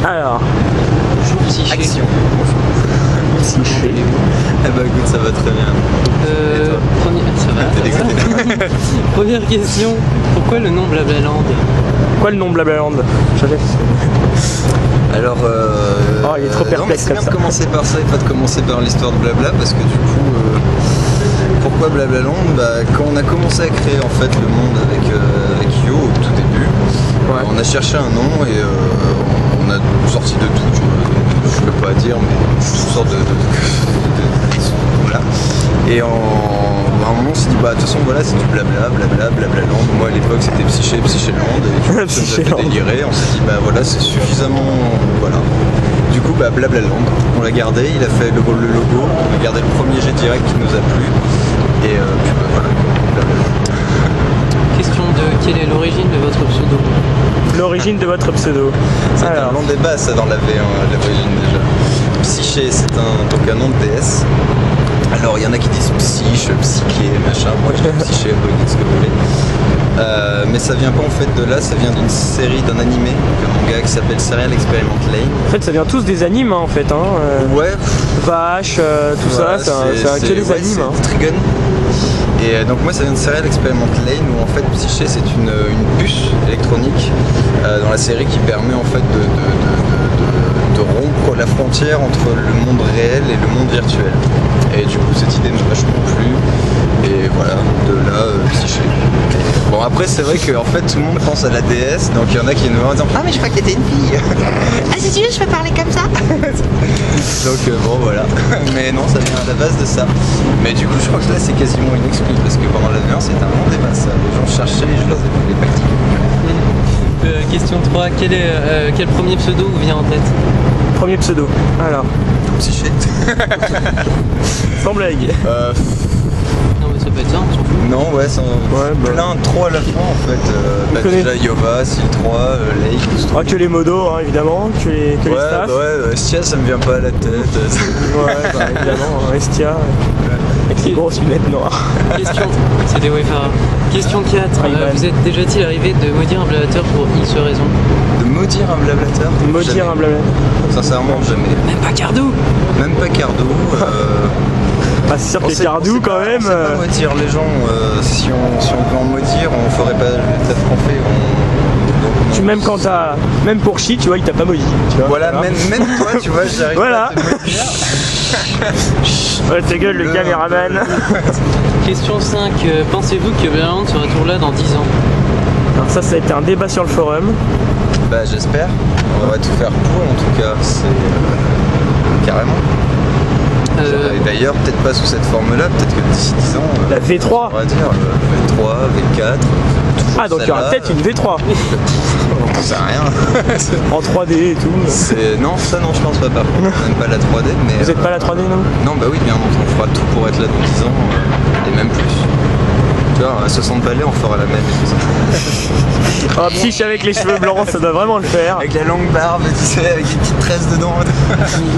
Alors, Bonjour Psyché. Action. Psyché. Eh bah écoute, ça va très bien. Ça va. T'es dégoûté. Première question, pourquoi le nom Blablaland? Quoi le nom Blablaland? Alors, Oh, il est trop non, mais perplexe c'est comme bien ça. de commencer par ça et pas de commencer par l'histoire de Blabla parce que du coup, pourquoi Blablaland? Bah, quand on a commencé à créer en fait le monde avec Yo au tout début, on a cherché un nom et on a sorti de tout. Je peux pas dire, mais toutes sortes de voilà. Et à un moment on s'est dit bah de toute façon voilà c'est du blablaland. Moi à l'époque c'était Psychéland et du coup ça nous a fait délirer. On s'est dit bah voilà c'est suffisamment voilà. Du coup bah Blablaland, on l'a gardé, il a fait le logo, on a gardé le premier jet direct qui nous a plu et puis bah voilà. Question de quelle est l'origine de votre pseudo? L'origine de votre pseudo. C'est un Alors, long débat ça dans la V1 l'origine déjà. Psyché c'est donc un nom de déesse. Alors il y en a qui disent psyche, psyché, machin, moi je dis psyché, vous dites ce que vous voulez. Mais ça vient pas en fait de là, ça vient d'une série, d'un animé, d'un manga qui s'appelle Serial Experiment Lane. en fait, ça vient tous des animes, hein, en fait. Ouais, Vache, tout voilà, ça, c'est que des animes. Hein. Trigun. Et donc moi ça vient de Serial Experiment Lane où en fait Psyché c'est une puce électronique dans la série qui permet en fait de rompre la frontière entre le monde réel et le monde virtuel. Et du coup cette idée m'a vachement plu et voilà, de là Psyché. Bon après c'est vrai que en fait tout le monde pense à la déesse, donc il y en a qui nous disent ah mais je crois que t'étais une fille. Ah si tu veux je peux parler comme ça. Donc bon voilà, mais non ça vient à la base de ça. Mais du coup je crois que là c'est quasiment une excuse parce que pendant la V1 c'était un long débat ça. Les gens cherchaient et je leur ai pas dit. Question 3, quel premier pseudo vous vient en tête? Premier pseudo. Alors, Psyché. sans blague. Non mais ça peut être ça, on s'en fout. Non ouais, c'est plein trop à la fin en fait. Bah, connaît- déjà Yova, Sil 3, Lake. Ah, que les modos, hein, évidemment, que les staffs. Ouais, Estia ça me vient pas à la tête. Ouais, bah, évidemment, Estia, avec les grosses lunettes noires. Question, c'est des wayfarers. Question 4, Rayman. vous êtes déjà-t-il arrivé de maudire un blablateur pour X raison? De maudire un blablateur. Maudire Jamais. un blabla. Sincèrement jamais. Même pas Cardou? Même pas Cardo. Ah, c'est sûr On que sait- Cardou, on sait quand pas- même. On sait pas maudire les gens. Si on veut en maudire, on ferait pas le taf qu'on fait. Donc, Même quand t'as. Même pour Chi, tu vois, il t'a pas maudit. Tu vois, voilà, même toi, tu vois, j'arrive Voilà. pas à te maudire. Ouais, ta gueule, le caméraman. Question 5, pensez-vous que Blablaland sera toujours là dans 10 ans? Alors, ça a été un débat sur le forum. Bah j'espère. On va tout faire pour en tout cas. C'est carrément. Et d'ailleurs, peut-être pas sous cette forme-là, peut-être que d'ici 10 ans. La V3. On va dire V3, V4. Ah, donc il y aura peut-être une V3 Ça sert à rien. en 3D et tout. Non, ça non, je pense pas par contre. Même pas la 3D, mais. Vous êtes pas la 3D, non? Non, bah oui, bien entendu, on fera tout pour être là dans 10 ans et même plus. Tu vois, à 60 balais, on fera la même et tout ça. Oh, Psyche avec les cheveux blancs, ça doit vraiment le faire. Avec la longue barbe, tu sais, avec des petites tresses dedans.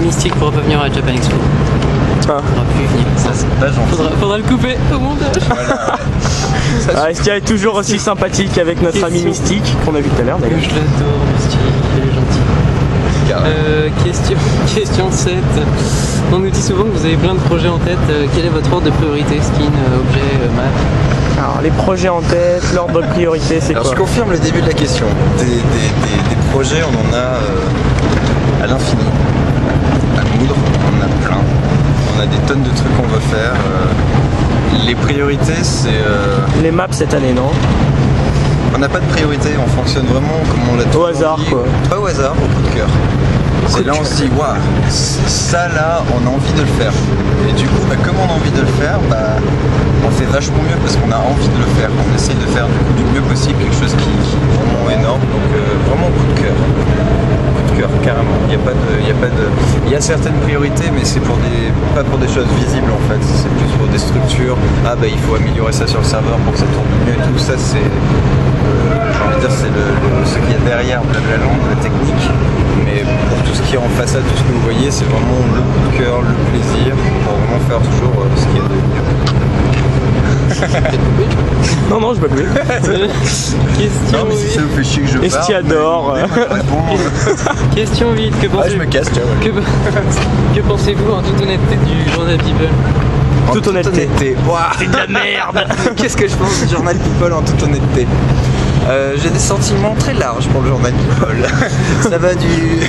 Mystique pourra pas venir à Japan Expo. Ah. Pourra plus venir. Ça, c'est pas gentil. Faudra le couper au montage. Voilà. Ah, Estia est toujours aussi sympathique avec notre ami Mystique, qu'on a vu tout à l'heure d'ailleurs. Je l'adore, Mystique, il est gentil. Carrément. Question 7. On nous dit souvent que vous avez plein de projets en tête. Quel est votre ordre de priorité? Skin, objet, map? Alors, les projets en tête, l'ordre de priorité, c'est Alors quoi? je confirme le début de la question. Des projets, on en a à l'infini. À moudre, on en a plein. On a des tonnes de trucs qu'on veut faire. Les priorités, c'est... Les maps cette année, non? On n'a pas de priorité, on fonctionne vraiment comme on l'a toujours hasard, dit. quoi. Pas au hasard, au coup de cœur. C'est là on se dit, waouh, ça là, on a envie de le faire. Et du coup, comme on a envie de le faire, on fait vachement mieux parce qu'on a envie de le faire. On essaye de faire du mieux possible quelque chose qui est vraiment énorme. Donc vraiment coup de cœur. Coup de cœur, carrément. Il y a certaines priorités, mais c'est pas pour des choses visibles en fait. C'est plus pour des structures. Ah il faut améliorer ça sur le serveur pour que ça tourne mieux et tout. Ça c'est, j'ai envie de dire, c'est ce qu'il y a derrière Blablaland, la technique. Mais pour tout ce qui est en façade, tout ce que vous voyez, c'est vraiment le coup de cœur, le plaisir, pour vraiment faire toujours ce qu'il y a de mieux. Non, non, je vais plus. Question Non, mais si ça vous fait chier que je parle. Estiador. Question vite, que Ah, je pensez-vous me casse, ciao. que pensez-vous en toute honnêteté du journal People? En Toute honnêteté. Ouah. C'est de la merde. Qu'est-ce que je pense du journal People en toute honnêteté? J'ai des sentiments très larges pour le journal People. Ça va du...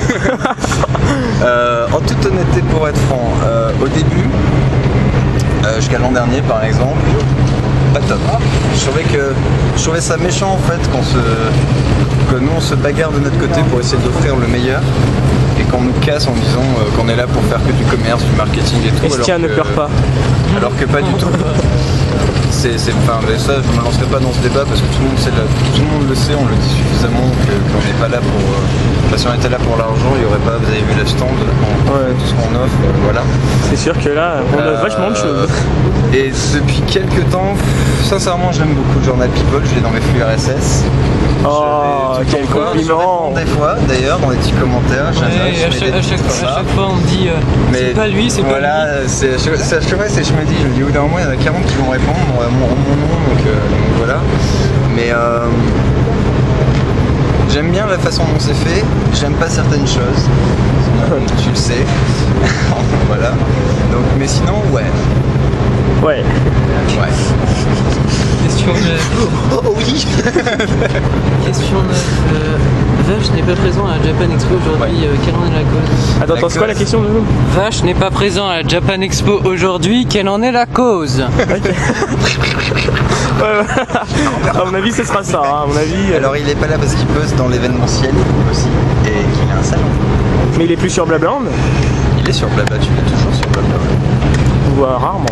en toute honnêteté, pour être franc, au début, jusqu'à l'an dernier par exemple, pas top. Je trouvais ça méchant en fait que nous on se bagarre de notre côté pour essayer d'offrir le meilleur et qu'on nous casse en disant qu'on est là pour faire que du commerce, du marketing et tout. Estia ne pleure pas. Alors que pas du tout. Enfin, mais ça, je ne me lancerai pas dans ce débat parce que tout le monde le sait, on le dit suffisamment qu'on n'est pas là pour. Si on était là pour l'argent, il n'y aurait pas. Vous avez vu le stand, tout ce qu'on offre, voilà. C'est sûr que là, on a vachement de choses. Et depuis quelques temps, sincèrement, j'aime beaucoup le journal People, je l'ai dans mes flux RSS. Oh, quel compliment! Des fois, d'ailleurs, dans les petits commentaires, Ouais, à chaque fois on me dit c'est pas lui, c'est pas lui. Voilà, c'est à chaque fois, je me dis, au bout d'un moment, il y en a 40 qui vont répondre mon nom, donc voilà. Mais j'aime bien la façon dont c'est fait, j'aime pas certaines choses, tu le sais. Voilà. Donc, mais sinon, ouais. Ouais. Question 9. Oh oui. Question 9. Vache n'est pas présent à la Japan Expo aujourd'hui, quelle en est la cause? Attends, c'est quoi la question de nous? Vache n'est pas présent à la Japan Expo aujourd'hui, quelle en est la cause? À mon avis, ce sera ça. Hein. À mon avis. Alors, il est pas là parce qu'il bosse dans l'événementiel aussi et qu'il a un salon. Mais il est plus sur Blablaland? Il est sur Blabla, tu l'es toujours sur Blabla. On voit rarement.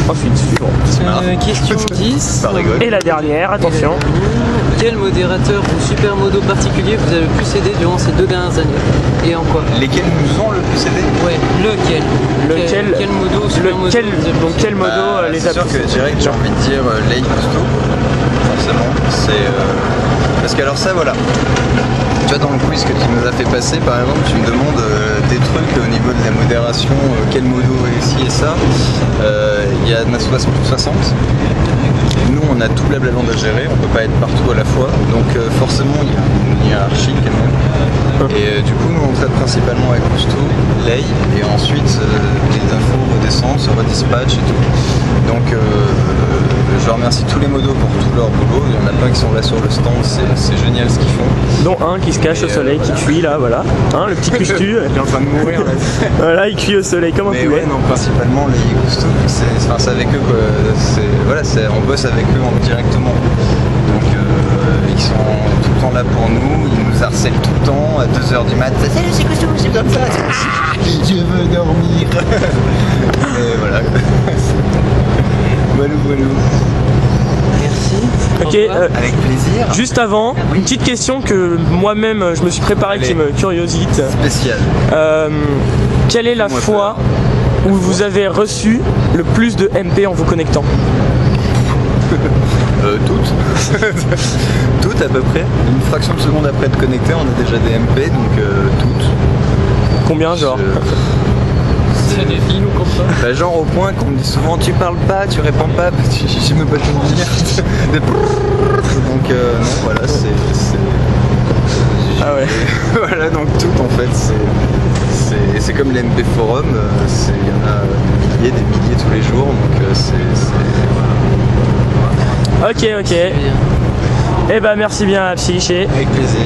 Ensuite, suivant. Question 10. Ça rigole. Et la dernière, attention. Quel modérateur ou supermodo particulier vous a le plus aidé durant ces 2 dernières années? Et en quoi? Lesquels nous ont le plus aidé? Ouais, lequel? Quel modo ou supermodo Lequel, vous a le plus donc quel aidé? modo les C'est a sûr que direct, j'ai envie de dire Lei Cousteau. Forcément. C'est. Parce que alors, ça, voilà. Tu vois, dans le quiz que tu nous as fait passer, par exemple, tu me demandes des trucs au niveau de la modération, quel modo est ci et ça. Il y a plus de 60. Nous, on a tout Blablaland à gérer, on peut pas être partout à la fois. Donc, forcément, il y a une hiérarchie quand même. Et du coup, nous, on traite principalement avec Cousteau, Lei, et ensuite les infos redescendent, se redispatchent et tout. Donc, je remercie tous les modos pour tout leur boulot. Il y en a plein qui sont là sur le stand, c'est génial ce qu'ils font. Dont un qui se cache au soleil, qui cuit là, voilà. Hein, le petit Coustu. Il est en train de mourir là. Voilà, il cuit au soleil comme un Mais poulet. ouais, non, principalement les Cousteau, c'est avec eux quoi. Voilà, on bosse avec eux directement. Donc ils sont tout le temps là pour nous, ils nous harcèlent tout le temps à 2h du mat. Salut, c'est Cousteau, c'est comme ça. Je veux dormir. Et voilà. Voilà. Merci. Ok, Avec plaisir. juste avant, une petite question que moi-même je me suis préparé qui me curiosite. Spécial. Quelle est la Fais-moi fois où vous avez reçu le plus de MP en vous connectant? Toutes. Toutes à peu près. Une fraction de seconde après être connecté, on a déjà des MP, donc toutes. Combien genre? C'est des films ou comme ça? Bah, genre au point qu'on me dit souvent tu parles pas, tu réponds pas, je sais même pas comment dire. Donc non, voilà, Ah ouais. voilà, donc tout en fait, c'est comme les MP Forum, il y en a des milliers tous les jours, donc Ok. Eh ben merci bien Psyché. avec plaisir.